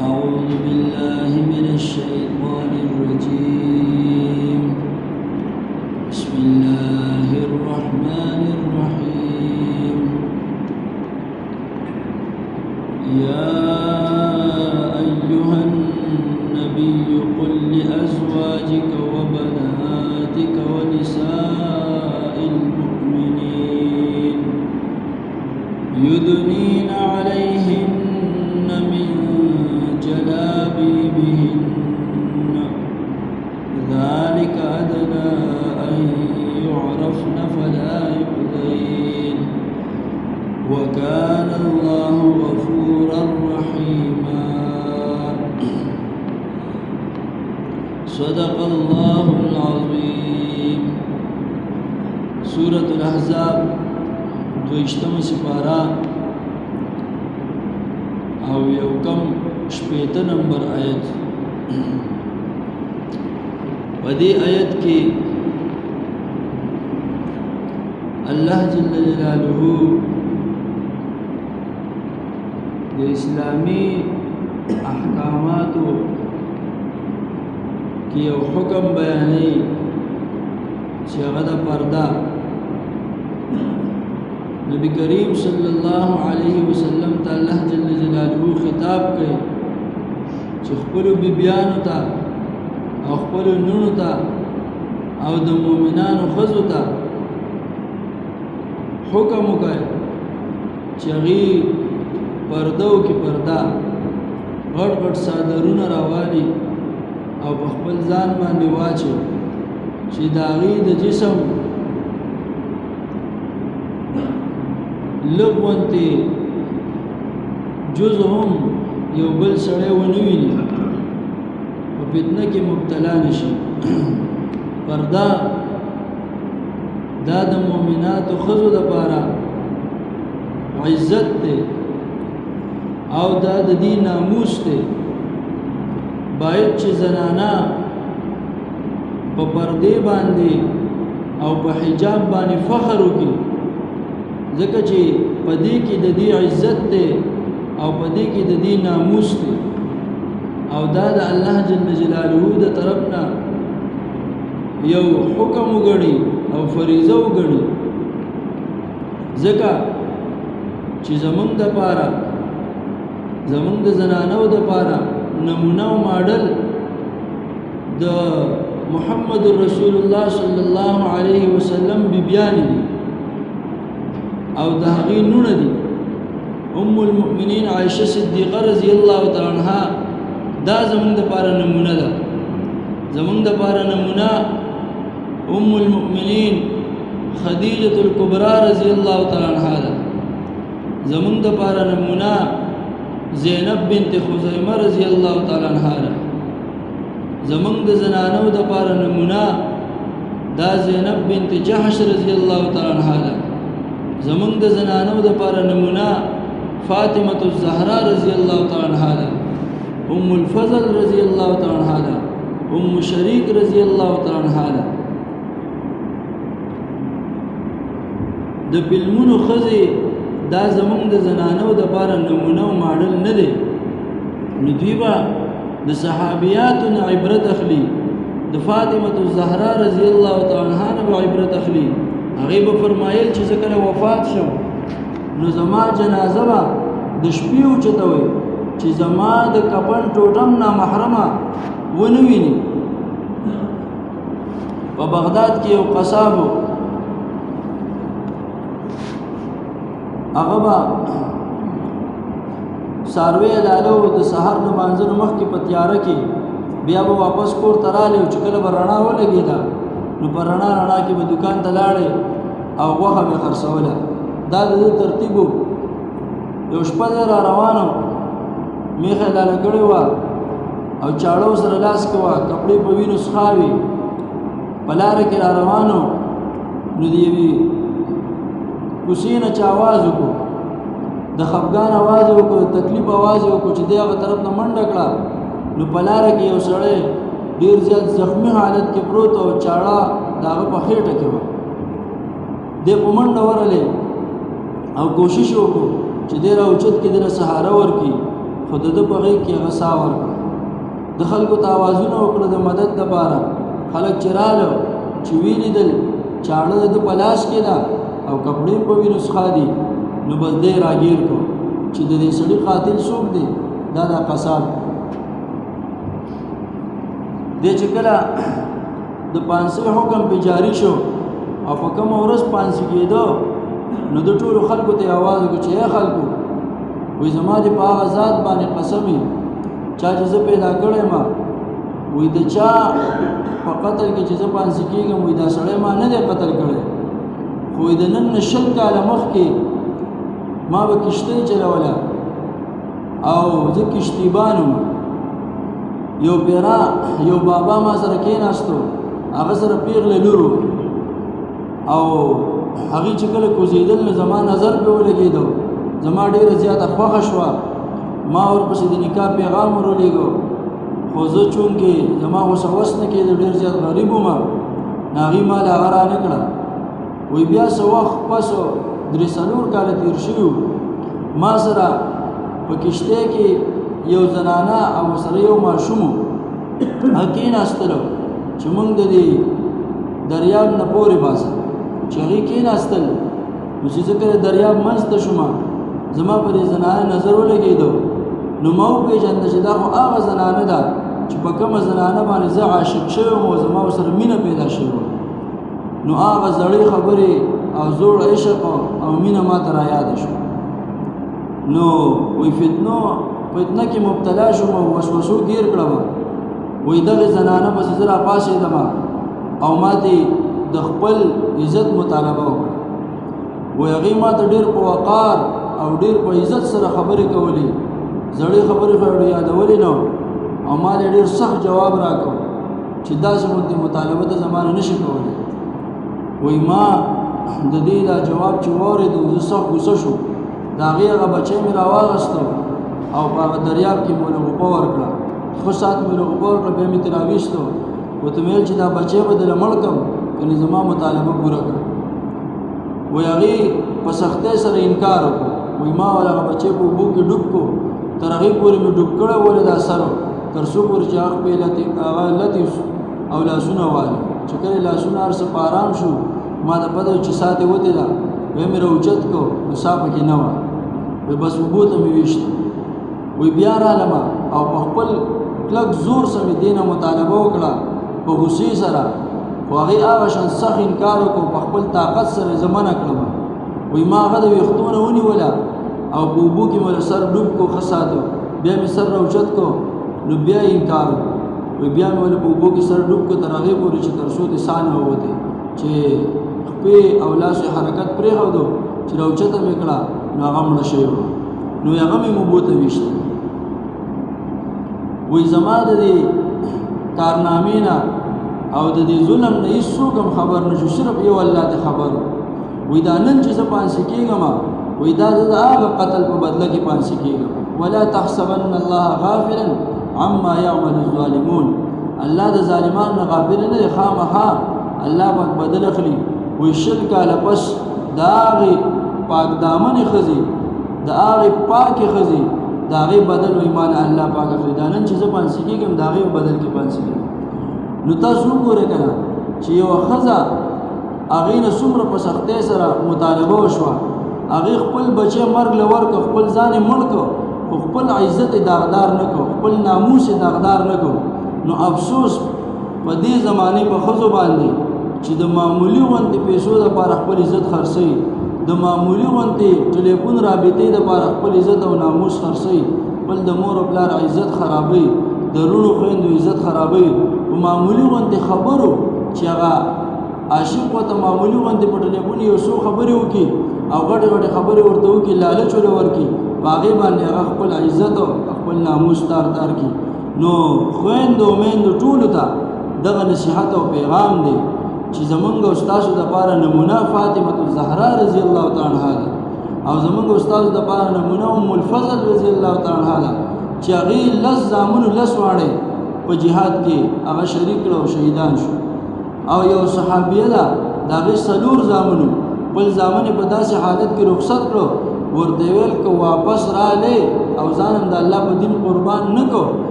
أعوذ بالله من الشيطان الرجيم بسم الله الرحمن الرحيم يا أيها النبي قل لأزواجك وبناتك ونساء المؤمنين يدنين عليهن من جلابيبهن ذلك أدنى أن يعرفن فلا يؤذين وكان الله غفورا رحيما صدق الله العظيم سورة الأحزاب دوشتم سپارا او یوکم شپیتا نمبر آیت ودی آیت کی اللہ جل جلالہ د اسلامی احکاماتو کی یو حکم بیانی چی غد پردہ نبی کریم صلی اللہ علیہ وسلم تا اللہ جل جلالہ خطاب کئی چی خپلو بیبیانو تا او خپلو نونو تا او د مومنانو خزو تا حکمو کئی چی غی پردو کی پردا غٹ غٹ سادرون راوالی او بخپل ځان باندې واچو چې داغي د جسم لغونتی جزهم یو بل سړی ونویني او فتنه کې مبتلا نشي پردا دا د مؤمناتو خزو د پاره عزت ته او دا د دین ناموس ته باید چې زنانا په پردې باندې او په حجاب باندې فخر وکړي ځکه چې په دې کې د دې عزت ته او په دې کې د دې ناموس ته او دا د الله جل جلاله د طرفنا یو حکم وګڼي او فریضه وګڼي ځکه چې زمونږ د پاره زمونږ د زنانو د پاره نمونه او ماډل د محمد رسول الله صلی الله علیه وسلم بیبیان دي او د هغې نونه دي ام المؤمنین عائشه صدیقه رضی الله تعالی عنها دا زمونږ دپاره نمونه ده زمونږ دپاره نمونه ام المؤمنین خدیجة الکبرى رضی الله تعالی عنها ده زمونږ دپاره نمونه زینب بنت خزیمه رضی الله تعالی عنها ده زمونږ د زنانو دپاره نمونه دا زینب بنت جحش رضی الله تعالی عنها ده زمونږ د زنانو دپاره نمونه فاطمه الزهرا رضی الله تعالی عنها ده ام الفضل رضی الله تعالی عنها ده ام شریک رضی الله تعالی عنها ده د فلمونو خزي دا زمونږ د زنانو دپاره نمونه او ماډل نه دی نو دوی به د صحابیاتو نه عبرت اخلي د فاطمه الزهرا رضی الله تعالی عنها نه به عبرت اخلي هغې به فرمایل چې زه کله وفات شم نو زما جنازه به د شپې اوچتوئ چې زما د کفن ټوټم نامحرمه ونه ویني په بغداد کې یو قصاب و هغه به څاروی لاله و د سهار د مانځه نه مخکې په تیاره کې بیا به واپس کور ته رالی چې کله به رڼا ولګېده نو په رڼا کې به دوکان ته لاړې او غوښه به خرڅوله دا د ده ترتیب و یو شپه دی را روانو میخه یې لاله کړې وه او چاړو سره لاس کې وه کپړې په وینو څښاوي په لاره کې را روانو نو د یوې کوڅې نه چې اواز وکړو د خفګان اواز یې وکړو د تکلیف اواز یې وکړو چې دی هغه طرف نه منډه کړه نو په لاره کې یو سړی ډېر زیات زخمي حالت کې پروت او چاړه د هغه په خېټه کې وه دی په منډه ورغلی او کوشش وکړو چې دی راوچت کې دله سهاره ورکړي خو د ده په غېږ کې هغه ساه ورکړه د خلکو ته اوازونه وکړه د مدد دپاره خلک چې راله چې ویې لیدل چاړه د ده په لاس کې ده او کپړې په وینو څخه دي نو بس دی راګیر کړو چې د دې سړي قاتل څوک دی دا قصاب دی چې کله د پانسۍ حکم پې جاري شو او په کومه ورځ پانسي کېده نو د ټولو خلکو ته یې اواز وکړو چې ای خلکو وایي زما دې په هغه ذات باندې قسم وي چا چې زه پیدا کړی ما وایي د چا په قتل کې چې زه پانسي کېږم وایي دا سړی ما نه دی قتل کړی خو وایي د نن نه 20 کاله مخکې ما به کشتۍ چلوله او زه کشتیبان وم یو پیرا یو بابا ما سره کېناستو هغه سره پیغله لور او هغې چې کله کوزېدل نو زما نظر پې ولګېدو زما ډېره زیاته خوښه شوه ما ورپسې د نکاح پیغام ورولېږو خو زه چونکې زما اوس هوس نه کېده ډېر زیات غریب وم نو هغې ما له هغه رانه کړه وایي بیا څه وخت پس 3-4 کاله تېر شوي ما سره په کشتۍ کې یو زنانه او سره یو ماشوم هغه کېناستلو چې موږ د دې دریاب نه پورې باسه چې هغې کېناستل نو چې زه کله دریاب منځ ته شوم زما پر دې زنانه نظر ولګېدو نو ما وپېژانده چې دا خو هغه زنانه ده چې په کومه زنانه باندې زه عاشق شوی وم او زما ورسره مینه پیدا شوې وه نو هغه زړې خبرې او زوړ عشق او مینه ما ته رایاده شو نو وایي فتنه کې مبتلا شوم او وسوسو گیر کړم وایي دغه زنانه پسې زه راپاڅېدم او ما ته د خپل عزت مطالبه وکړه وایي هغې ما ته ډېر په وقار او ډېر په عزت سره خبرې کولې زړې خبرې خو یې یادولې نه او ما له ډېر سخت جواب راکړو چې داسې غوندې مطالبه ته زما نه نشي کولی وایي ما د دې دا جواب چې واورېدو زه سخت غوسه شو د هغې هغه بچی مې راواغستو او په هغه دریاب کې مې له غوپه ورکړه ښه ساعت مې له غوپه ورکړه بیا مې ترې راویستو ورته مې ویل چې دا بچی به دله مړ کړم کنې زما مطالبه پوره کړه وایي هغې په سختۍ سره انکار وکړو وایي ما ول هغه بچی په اوبو کې ډوب کړو تر هغې پورې مې ډوب کړی ولې دا سر تر څو پورې چې هغه پې هغه لتې او لاسونه والي چې کله لاسونه هر څه په ارام شو ما د پته چې ساه دې وتې ده وایي مې راوچت کړو نو ساه پکې نه وه وایي بس اوبو ته مې ویشته وایي بیا رالم او په خپل کلک زور سره مې دې نه مطالبه وکړه په غوسې سره خو هغې هغه شان سخت انکار وکړو په خپل طاقت سره یې زه منع کړم وایي ما هغه د ویښتونه ونیوله او په اوبو کې مې سر ډوب کړو ښه ساتو بیا مې سر راوچت کړو نو بیا یې انکار وکړو وایي بیا مې ولې په اوبو کې سر ډوب کړو تر هغې پورې چې تر څو دې ساه نه ووتې چې خپې او لاسو حرکت پرېښودو چې راوچته مې کړه نو هغه مړه شوې وه نو هغه مې اوبو ته ویشته وایي زما د دې کارنامې نه او د دې ظلم نه هېڅوک هم خبر نه شو صرف یو الله ته خبر وایي دا نن چې زه پانسي کېږم وایي دا د هغه قتل په بدله کې پانسي کېږم ولا تحسبن الله غافلا عما يعمل الظالمون الله د ظالمانو نه غافل نه دی خامخا الله پاک بدل اخلي وایي 20 کاله پس د هغې پاک دامنې ښځې د هغې پاکې ښځې د هغې بدل وایي ما نه الله پاک اخلي دا نن چې زه پانسي کېږم د هغې بدل کې پانسي کېږم نو تاسو وګورئ که نه چې یوه ښځه هغې نه څومره په سختۍ سره مطالبه وشوه هغې خپل بچی مرګ له ورکړه خپل ځان یې مړ کړه خو خپل عزت یې داغدار نه کړو خپل ناموس یې داغدار نه کړو نو افسوس په دې زمانې په ښځو باندې چې د معمولي غوندې پیسو دپاره خپل عزت خرڅوي د معمولي غوندې ټلیفون رابطې دپاره خپل عزت او ناموس خرڅوي خپل د مور او پلار عزت خرابوي د لوڼو خویندو عزت خرابوي په معمولي غوندې خبرو چې هغه عاشق ورته معمولي غوندې په ټلیفون یو څو خبرې وکړي او غټې غټې خبرې ورته وکړي لالچ ورته ورکړي په هغې باندې هغه خپل عزت او خپل ناموس تار کړي نو خویندو میندو ټولو ته دغه نصیحت او پیغام دی چې زمونږ او ستاسو دپاره نمونه فاطمه الزهرا رضی الله تعالی عنها ده او زمونږ او ستاسو دپاره نمونه ام الفضل رضی الله تعالی عنها ده چې هغې 10 زامنو 10 واړې په جهاد کې هغه شریک کړه او شهیدان شو او یو صحابیه ده د هغې 4 زامنو خپل زامن په داسې حالت کې رخصت کړو ورته ویل که واپس رالی او ځانم د الله په دین قربان نه کو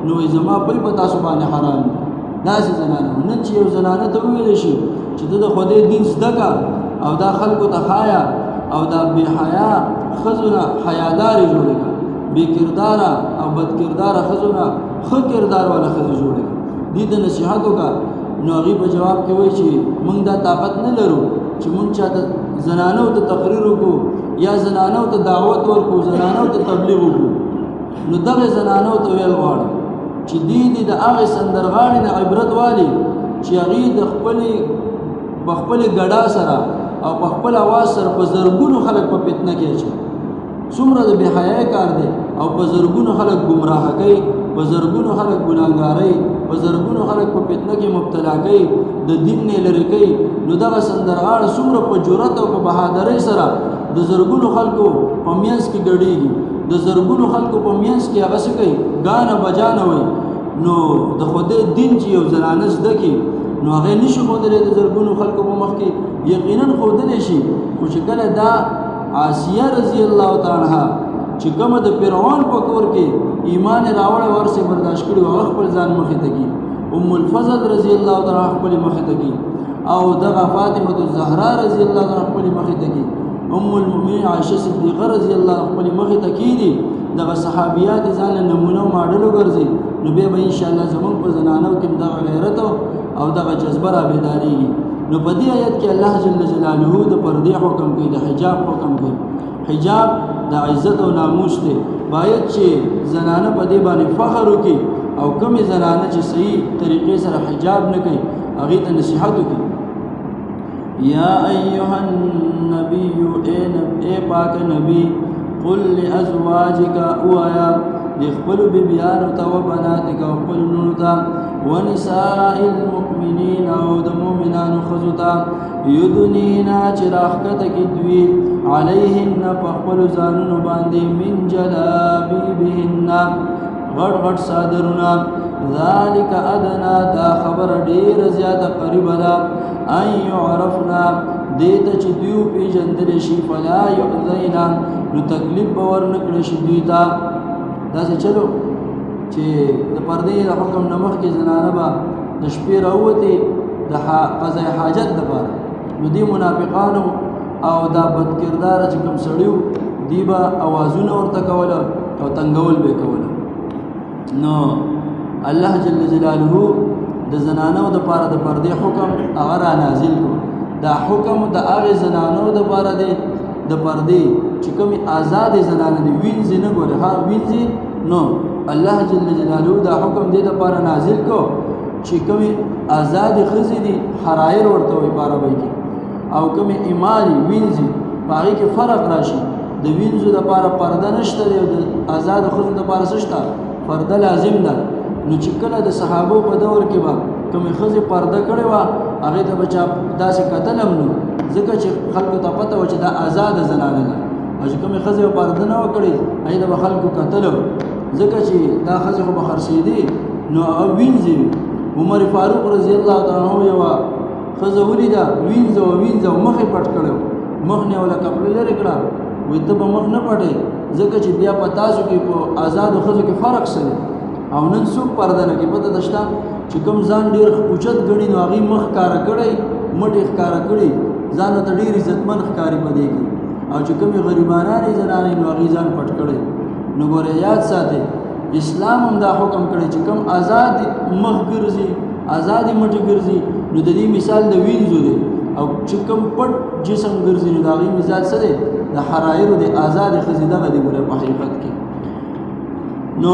نو زما بل په تاسو باندې حرام دی. داسې زنانه نن چې یو زنانه ته وویلی شي چې ته د خدای دین زده که او دا خلکو ته ښایه او دا بې حیا ښځو نه حیادارې جوړې کړه، بې کرداره او بد کرداره ښځو نه ښه کردار والا ښځې جوړې کړه، دې ته نصیحت وکړه. نو هغې په جواب کې وایي چې موږ دا طاقت نه لرو چې موږ چاته زنانو ته تقریر وکړو یا زنانو ته دعوت ورکړو، زنانو ته تبلیغ وکړو. نو دغه زنانو ته ویل غواړم چې دې د هغې سندرغاړې نه عبرت والي چې هغې د خپلې ګډا سره او په خپل اواز سره په زرګونو خلک په فتنه کې اچوي. څومره د بې حیایۍ کار دی او په زرګونو خلک ګمراه کوي، په زرګونو خلک ګناهګاروي، په زرګونو خلک په فتنه کې مبتلا کوي، د دین نه لرې کوي. نو دغه سندرغاړه څومره په جرأت او په بهادرۍ سره د زرګونو خلکو په منځ کې ګډېږي، د زرګونو خلکو په منځ کې هغه څه کوي ګانه بجانه وایي. نو د خدای دین چې یو زنانه زده کړي نو هغې نشي ښودلی د زرګونو خلکو په مخ کې، یقینا ښودلی شي. خو چې کله دا آسیه رضی الله تعالی عنها چې کومه د فرعون په کور کې ایمان راوړی ورسې برداشت کړي هغه خپل ځان مخې ته کړي، ام الفضل رضی الله تعالی عنها خپلې مخې ته کړي، او دغه فاطمه الزهرا رضی الله تعالی عنها خپلې مخې ته کړي، ام المؤمنین عائشه صدیقه رضی الله عنها خپلې مخې ته کړي. دغه صحابیات ځان له نمونه ماډل وګرځي نو بیا به انشاءالله زموږ په زنانو کې دغه غیرت او دغه جذبه را بیدارېږي. نو په دې آیت کې الله جل جلاله د پردې حکم کوي، د حجاب حکم کوي. حجاب د عزت او ناموس دی، باید چې زنانه په دې باندې فخر وکړي او کومې زنانه چې صحیح طریقې سره حجاب نه کوي هغې ته نصیحت وکړي. یا ایها النبی اے پاک نبی قل لازواجک اوایا د خپلو بیبیانو ته و بناتک او خپلو نونو ته ونساء المؤمنین او د مؤمنانو ښځو ته یدنینا چې راښکته کړي دوی علیهن په خپلو ځانونو باندې من جلابیبهن غټ غټ څادرونه. ذلک ادنا دا خبره ډېره زیاته قریبه ده ان یعرفنا دې ته چې دوی وپېژندلی شي فلا یؤذینا نو تکلیف به ورنه کړی شي دوی ته. داسې چلو چې د پردې د حکم نه مخکې زنانه به د شپې راووتې د قضای حاجت دپاره نو دې منافقانو او دا بدکرداره چې کوم سړي وو دوی به اوازونه ورته کوله او تنګول به یې کوله. نو الله جل جلاله د زنانو دپاره د پردې حکم هغه را نازل کړو. دا حکم د هغې زنانو دپاره دی د پردې چې کومې آزادې زنانه دي وینځي نه ګورې ها وینځي نو الله جل جلاله دا حکم دې دپاره نازل کړو چې کومې آزادې ښځې دي حرایر ورته وایي په عربۍ کې او کومې ایمانې وینځي په هغې کې فرق راشي. د وینځو دپاره پرده نشته دی او د آزادو ښځو دپاره څه شته پرده لازم ده. نو چې کله د صحابو په دور کې به کومې ښځې پرده کړې وه هغې ته به چا داسې کتل هم نو ځکه چې خلکو ته پته وه چې دا آزاده زنانه ده او چې کومې ښځې به پرده نه وه کړې هغې ته به خلکو کتل ځکه چې دا ښځې خو به خرڅېدې نو هغه وینځي. عمر فاروق رضی الله تعالی عنه یوه ښځه ولیده وینځه او مخ یې پټ کړی و، مخ نه یې وله کپړه لرې کړه وایي ته به مخ نه پټې ځکه چې بیا په تاسو کې په آزادو ښځو کې فرق څه دی او نن څوک پرده نه کوي. پته ده شته چې کوم ځان ډېر اوچت ګڼي نو هغې مخ ښکاره کړی مټ یې ښکاره کړي ځان ته ډېر عزتمن ښکاري په دې کې او چې کومې غریبانانې زنانې نو هغې ځان پټ کړی. نو ګوره یاد ساتئ اسلام هم دا حکم کړی چې کوم آزاد مخ ګرځي آزادې مټې ګرځي نو د دې مثال د وینځو دی او چې کوم پټ جسم ګرځي نو د هغې مثال څه دی د حرایرو د آزادې ښځې دغه دی ګوره په حقیقت کې. نو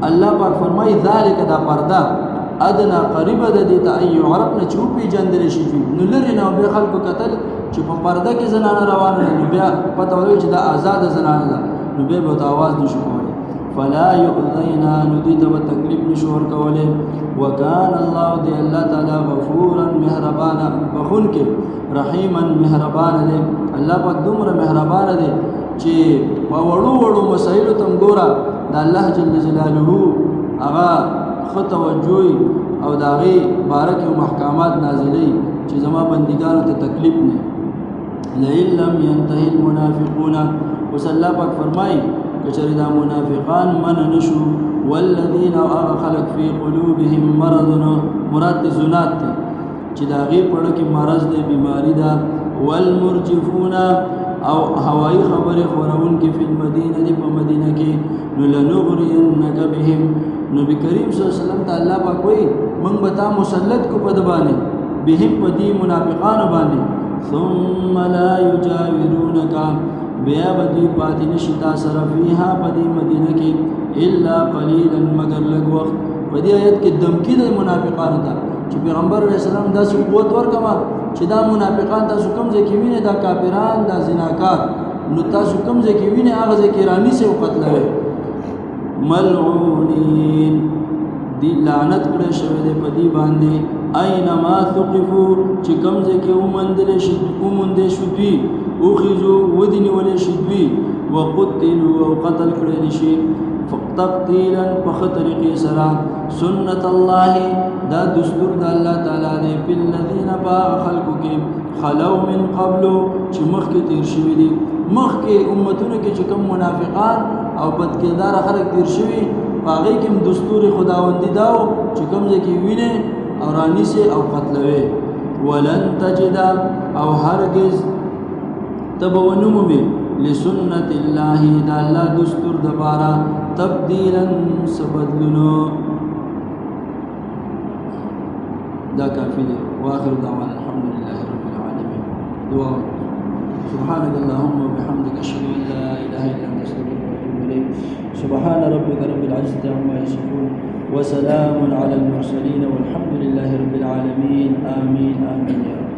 الله پاک فرمایي ذالک دا پرده ادنا قریبه ده دې ته ان یعرفن چې وپېژندلی شي نو لرې نه بیا خلکو کتل چې په پرده کې زنانه روانه ده نو بیا پته ولګي چې دا آزاده زنانه ده نو بیا به ورته آواز نشو کولی. فلا یؤذینا نو دوی ته به تکلیف نشو ورکولی. وکان الله دی الله تعالی غفورا مهربانه بخونکې رحیما مهربانه دی. الله پاک دومره مهربانه دی چې په وړو وړو مسایلو ته هم ګوره د الله جل جلاله هغه ښه توجه او د هغې باره کې محکمات نازلوي چې زما بندګانو ته تکلیف نه. لئن لم ینتهي المنافقون اوس الله پاک فرمایي کچری دا منافقان من نشو والذین خلق فی قلوبهم مرض مراد زنات ته چې دا غي پړه کې مرض دی بیماری ده والمرجفون او هوایی خبره خورون کې په مدینه دی په مدینه کې نو لنغرینک بهم نبی کریم صلی الله علیه وسلم ته الله پاک وایي موږ به تا مسلط کو په دبانې بهم په دې منافقانو باندې ثم لا یجاورونک بیا بدی پاتې نشي تا سره فيها په دې مدینه کې الا قليلا مگر لږ وخت په دې آیت کې دمکی د منافقانو ته چې پیغمبر علیه السلام داسې قوت ورکما چې دا منافقان تاسو کوم ځای کې وینئ دا کافران دا زناکار نو تاسو کوم ځای کې وینئ هغه ځای کې رانیسئ او قتلوئ ملعونین دی لعنت کړی شوی دی په دې باندې اینما ثقفو چې کوم ځای کې وموندې شو دوی اخذوا ودنولې شي دوی وقتلوا او قتل کړی شي تقتیلا په طریقې سره سنت الله دا دستور د الله تعالی دی په الذين خلقو کې خلو من قبل چې مخکې تیر شوي دي مخکې امتونو کې چې کوم منافقان او بدکردار خلک تیر شوي هغه کې دستور خداوندی داو چې کوم ځکه ویني او رانیسه او قتلوي ولن تجد او هرگز تبونمومي لسنت الله دا الله دستور دبارا تبديلا سبدلنو دا کافی دی واخر دعوانا الحمد لله رب العالمين دعا سبحانك اللهم وبحمدك اشهد ان لا اله الا انت استغفرك واتوب اليك سبحان ربك رب العزه عما يصفون وسلام على المرسلين والحمد لله رب العالمين آمين آمين يا رب